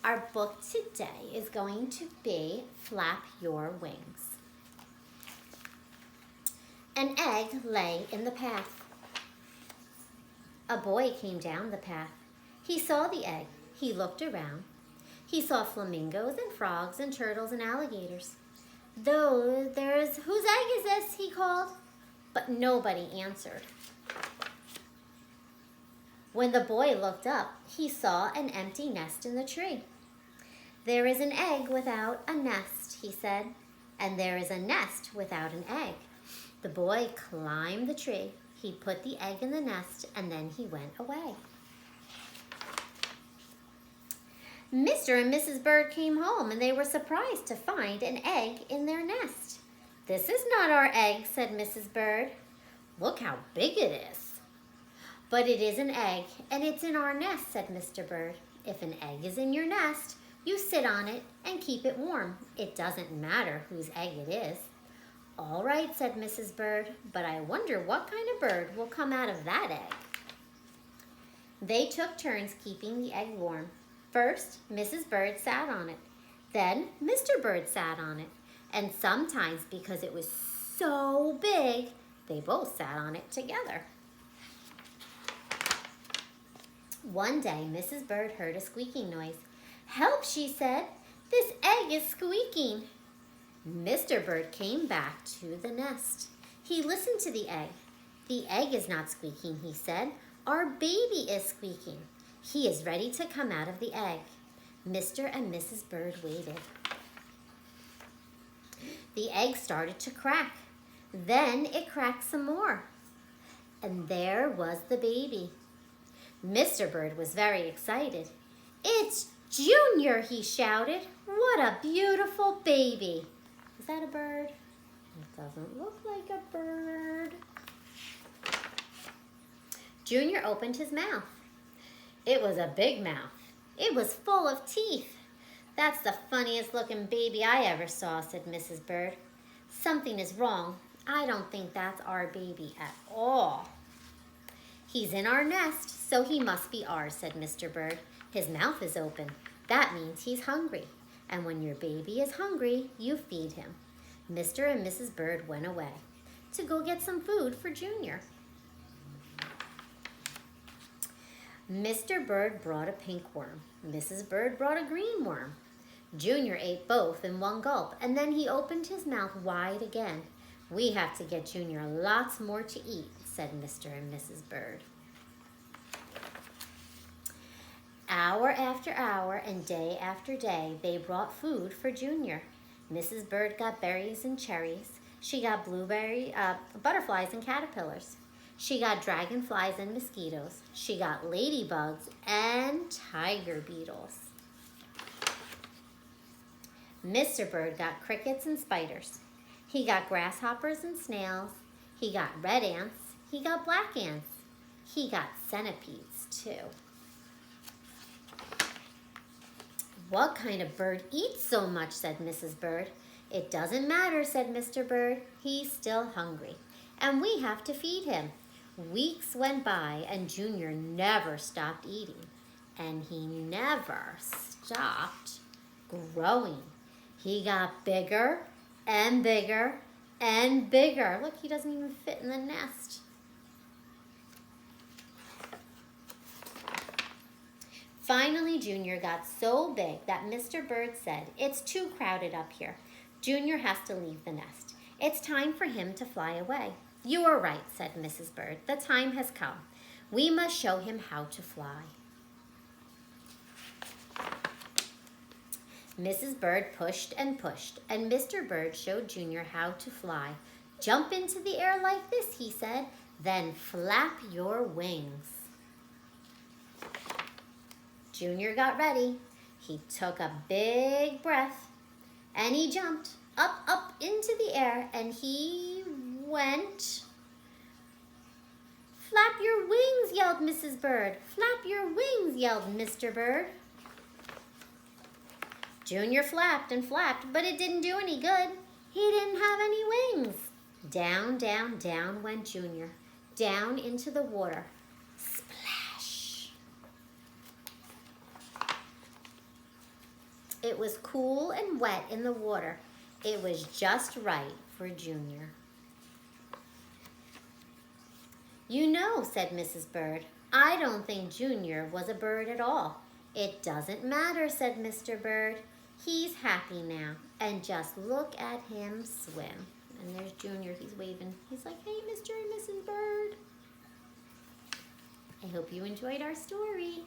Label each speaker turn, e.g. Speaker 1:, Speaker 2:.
Speaker 1: Our book today is going to be Flap Your Wings. An egg lay in the path. A boy came down the path. He saw the egg. He looked around. He saw flamingos and frogs and turtles and alligators. Whose egg is this? He called. But nobody answered. When the boy looked up, he saw an empty nest in the tree. There is an egg without a nest, he said, and there is a nest without an egg. The boy climbed the tree. He put the egg in the nest, and then he went away. Mr. and Mrs. Bird came home, and they were surprised to find an egg in their nest. "This is not our egg," said Mrs. Bird. "Look how big it is." "But it is an egg, and it's in our nest," said Mr. Bird. "If an egg is in your nest, you sit on it and keep it warm. It doesn't matter whose egg it is." "All right," said Mrs. Bird, "but I wonder what kind of bird will come out of that egg." They took turns keeping the egg warm. First, Mrs. Bird sat on it. Then Mr. Bird sat on it. And sometimes, because it was so big, they both sat on it together. One day, Mrs. Bird heard a squeaking noise. "Help," she said. "This egg is squeaking." Mr. Bird came back to the nest. He listened to the egg. "The egg is not squeaking," he said. "Our baby is squeaking. He is ready to come out of the egg." Mr. and Mrs. Bird waited. The egg started to crack. Then it cracked some more. And there was the baby. Mr. Bird was very excited. "It's Junior," he shouted. "What a beautiful baby." Is that a bird? It doesn't look like a bird. Junior opened his mouth. It was a big mouth. It was full of teeth. "That's the funniest looking baby I ever saw," said Mrs. Bird. "Something is wrong. I don't think that's our baby at all." "He's in our nest, so he must be ours," said Mr. Bird. "His mouth is open. That means he's hungry. And when your baby is hungry, you feed him." Mr. and Mrs. Bird went away to go get some food for Junior. Mr. Bird brought a pink worm. Mrs. Bird brought a green worm. Junior ate both in one gulp, and then he opened his mouth wide again. "We have to get Junior lots more to eat," said Mr. and Mrs. Bird. Hour after hour and day after day, they brought food for Junior. Mrs. Bird got berries and cherries. She got butterflies and caterpillars. She got dragonflies and mosquitoes. She got ladybugs and tiger beetles. Mr. Bird got crickets and spiders. He got grasshoppers and snails. He got red ants. He got black ants. He got centipedes too. "What kind of bird eats so much?" said Mrs. Bird. "It doesn't matter," said Mr. Bird. "He's still hungry, and we have to feed him." Weeks went by, and Junior never stopped eating, and he never stopped growing. He got bigger and bigger and bigger. Look, he doesn't even fit in the nest. Finally, Junior got so big that Mr. Bird said, "It's too crowded up here. Junior has to leave the nest. It's time for him to fly away." "You are right," said Mrs. Bird. "The time has come. We must show him how to fly." Mrs. Bird pushed and pushed, and Mr. Bird showed Junior how to fly. "Jump into the air like this," he said, "then flap your wings." Junior got ready. He took a big breath, and he jumped up into the air, and he went. "Flap your wings," yelled Mrs. Bird. "Flap your wings," yelled Mr. Bird. Junior flapped and flapped, but it didn't do any good. He didn't have any wings. Down, down, down went Junior, down into the water. Splash! It was cool and wet in the water. It was just right for Junior. You know, said Mrs. Bird, I don't think Junior was a bird at all. It doesn't matter, said Mr. Bird. He's happy now, and just look at him swim. And there's Junior, he's waving. He's like, hey, Mr. and Mrs. Bird. I hope you enjoyed our story.